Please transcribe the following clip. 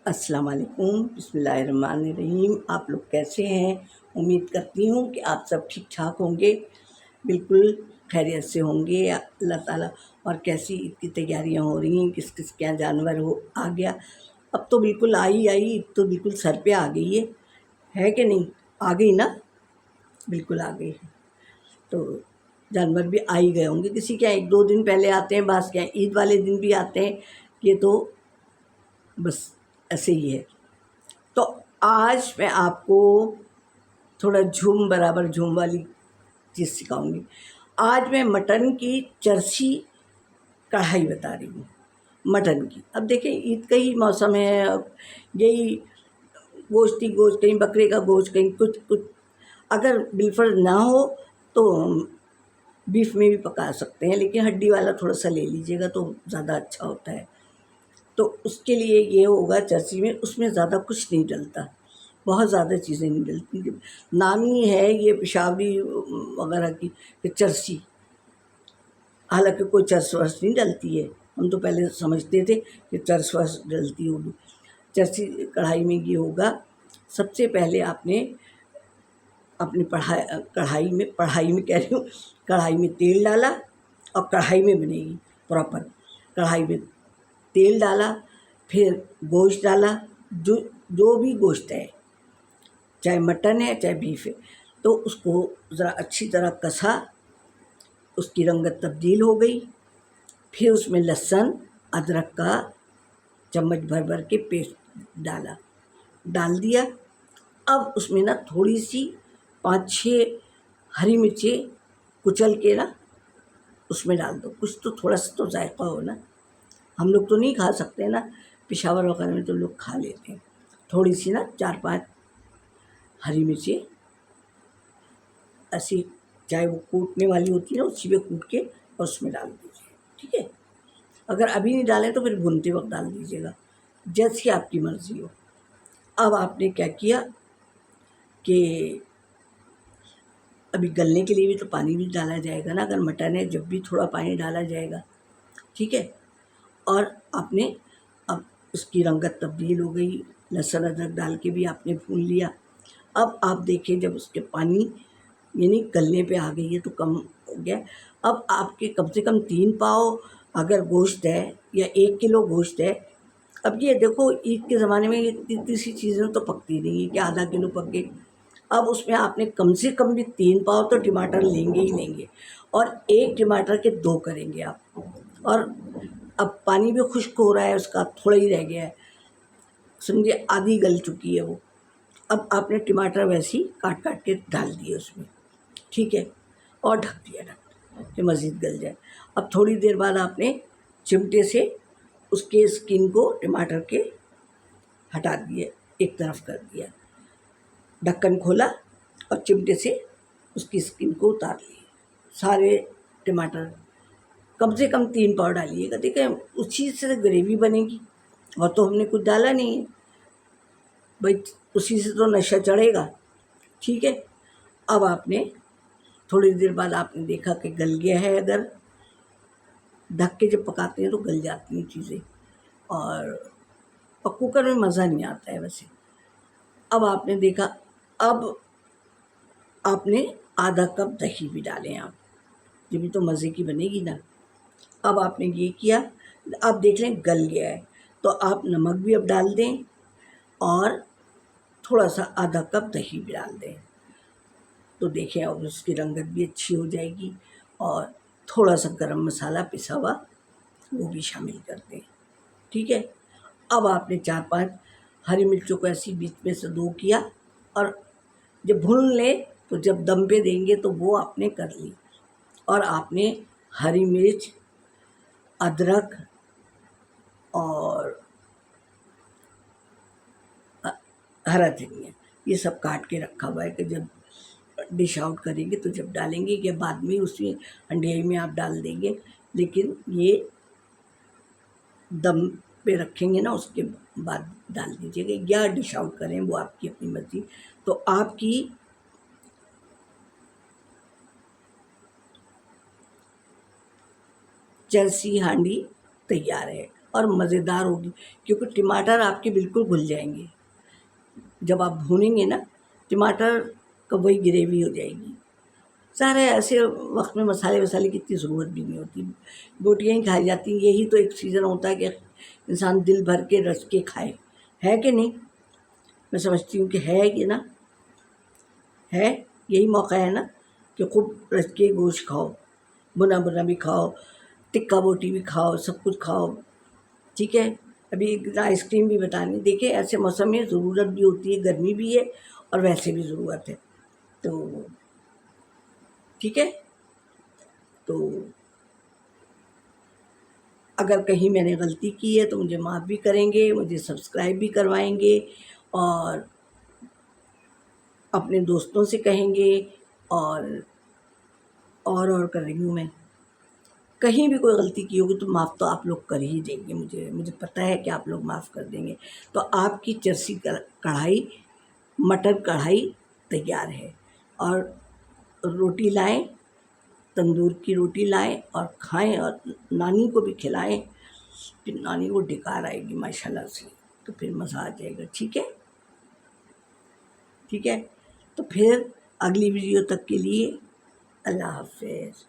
अस्सलाम वालेकुम, बिस्मिल्लाहिर्रहमानिर्रहीम। आप लोग कैसे हैं? उम्मीद करती हूँ कि आप सब ठीक ठाक होंगे, बिल्कुल खैरियत से होंगे अल्लाह ताला। और कैसी ईद की तैयारियाँ हो रही हैं, किस किस क्या जानवर हो आ गया। अब तो बिल्कुल आई ईद तो बिल्कुल सर पे आ गई है कि नहीं? आ गई ना, बिल्कुल आ गई है। तो जानवर भी आ ही गए होंगे, किसी क्या 1-2 दिन पहले आते हैं, बस क्या ईद वाले दिन भी आते हैं। ये तो बस ऐसे ही है। तो आज मैं आपको थोड़ा झूम बराबर झूम वाली चीज़ सिखाऊंगी। आज मैं मटन की चरसी कढ़ाई बता रही हूँ, मटन की। अब देखिए ईद का ही मौसम है, अब यही गोश्त ही गोश्त, कहीं बकरे का गोश्त, कहीं कुछ कुछ। अगर बिलफर ना हो तो बीफ में भी पका सकते हैं, लेकिन हड्डी वाला थोड़ा सा ले लीजिएगा तो ज़्यादा अच्छा होता है। तो उसके लिए ये होगा चरसी में, उसमें ज़्यादा कुछ नहीं डलता, बहुत ज़्यादा चीज़ें नहीं डलती। नाम ही है ये पेशावरी वगैरह की कि चरसी, हालांकि कोई चर्स वर्स नहीं डलती है। हम तो पहले समझते थे कि चर्स वर्स डलती होगी। चरसी कढ़ाई में ये होगा, सबसे पहले आपने अपनी कढ़ाई में कह रही हूँ, कढ़ाई में तेल डाला, और कढ़ाई में बनेगी प्रॉपर। कढ़ाई में तेल डाला, फिर गोश्त डाला, जो जो भी गोश्त है, चाहे मटन है चाहे बीफ है, तो उसको ज़रा अच्छी तरह कसा, उसकी रंगत तब्दील हो गई। फिर उसमें लहसुन अदरक का चम्मच भर भर के पेस्ट डाल दिया। अब उसमें ना थोड़ी सी 5-6 हरी मिर्चें कुचल के ना उसमें डाल दो। कुछ तो थोड़ा सा तो जायका हो ना, हम लोग तो नहीं खा सकते ना, पेशावर वगैरह में तो लोग खा लेते हैं। थोड़ी सी ना 4-5 हरी मिर्चें ऐसी, चाहे वो कूटने वाली होती है ना, उसी में कूट के और उसमें डाल दीजिए, ठीक है। अगर अभी नहीं डालें तो फिर भूनते वक्त डाल दीजिएगा, जैसी आपकी मर्ज़ी हो। अब आपने क्या किया कि अभी गलने के लिए भी तो पानी भी डाला जाएगा ना, अगर मटन है जब भी थोड़ा पानी डाला जाएगा, ठीक है। और आपने अब उसकी रंगत तब्दील हो गई, लहसुन अदरक डाल के भी आपने भून लिया। अब आप देखिए जब उसके पानी यानी गलने पे आ गई है तो कम हो गया। अब आपके कम से कम 3 पाव अगर गोश्त है या 1 किलो गोश्त है। अब ये देखो ईद के ज़माने में ये इतनी सी चीज़ें तो पकती नहीं है कि आधा किलो पक गई। अब उसमें आपने कम से कम भी 3 पाव तो टमाटर लेंगे ही लेंगे, और 1 टमाटर के 2 करेंगे आप। और अब पानी भी खुश्क हो रहा है उसका, थोड़ा ही रह गया है, समझिए आधी गल चुकी है वो। अब आपने टमाटर वैसे ही काट काट के डाल दिए उसमें, ठीक है, और ढक दिया कि मज़ीद गल जाए। अब थोड़ी देर बाद आपने चिमटे से उसके स्किन को टमाटर के हटा दिए, एक तरफ कर दिया, ढक्कन खोला और चिमटे से उसकी स्किन को उतार लिए सारे टमाटर। कम से कम 3 पाव डालिएगा, देखिए उसी से ग्रेवी बनेगी, और तो हमने कुछ डाला नहीं है भाई, उसी से तो नशा चढ़ेगा, ठीक है। अब आपने थोड़ी देर बाद आपने देखा कि गल गया है, अगर ढक के जब पकाते हैं तो गल जाती हैं चीज़ें, और कुकर में मज़ा नहीं आता है वैसे। अब आपने देखा, अब आपने आधा कप दही भी डालें आप, जब भी तो मज़े की बनेगी ना। अब आपने ये किया, अब देख लें गल गया है, तो आप नमक भी अब डाल दें, और थोड़ा सा आधा कप दही भी डाल दें। तो देखें अब उसकी रंगत भी अच्छी हो जाएगी, और थोड़ा सा गरम मसाला पिसा हुआ वो भी शामिल कर दें, ठीक है। अब आपने 4-5 हरी मिर्चों को ऐसी बीच में से 2 किया, और जब भून लें तो जब दम पे देंगे तो वो आपने कर ली। और आपने हरी मिर्च, अदरक और हरा धनिया ये सब काट के रखा हुआ है कि जब डिश आउट करेंगे तो जब डालेंगे, या बाद में उसी हंडियाई में आप डाल देंगे, लेकिन ये दम पे रखेंगे ना उसके बाद डाल दीजिएगा, या डिश आउट करें वो आपकी अपनी मर्ज़ी। तो आपकी चरसी हांडी तैयार है। और मज़ेदार होगी, क्योंकि टमाटर आपके बिल्कुल घुल जाएंगे जब आप भूनेंगे ना। टमाटर का वही ग्रेवी हो जाएगी। सारे ऐसे वक्त में मसाले वसाले की इतनी ज़रूरत भी नहीं होती, बोटियाँ ही खाई जाती हैं। यही तो एक सीज़न होता है कि इंसान दिल भर के रस के खाए, है कि नहीं? मैं समझती हूँ कि है कि ना, है, यही मौका है ना कि खूब रस के गोश्त खाओ, भुना भुना भी खाओ, टिक्का बोटी भी खाओ, सब कुछ खाओ, ठीक है। अभी एक आइसक्रीम भी बतानी, देखिए ऐसे मौसम में ज़रूरत भी होती है, गर्मी भी है और वैसे भी ज़रूरत है, तो ठीक है। तो अगर कहीं मैंने गलती की है तो मुझे माफ़ भी करेंगे, मुझे सब्सक्राइब भी करवाएंगे और अपने दोस्तों से कहेंगे, और कर रही हूँ मैं। कहीं भी कोई गलती की होगी तो माफ़ तो आप लोग कर ही देंगे, मुझे पता है कि आप लोग माफ़ कर देंगे। तो आपकी चरसी कढ़ाई, मटर कढ़ाई तैयार है। और रोटी लाएं, तंदूर की रोटी लाएं और खाएं और नानी को भी खिलाएं, फिर नानी को डकार आएगी माशाल्लाह से, तो फिर मज़ा आ जाएगा। ठीक है, ठीक है। तो फिर अगली वीडियो तक के लिए अल्लाह हाफ़िज़।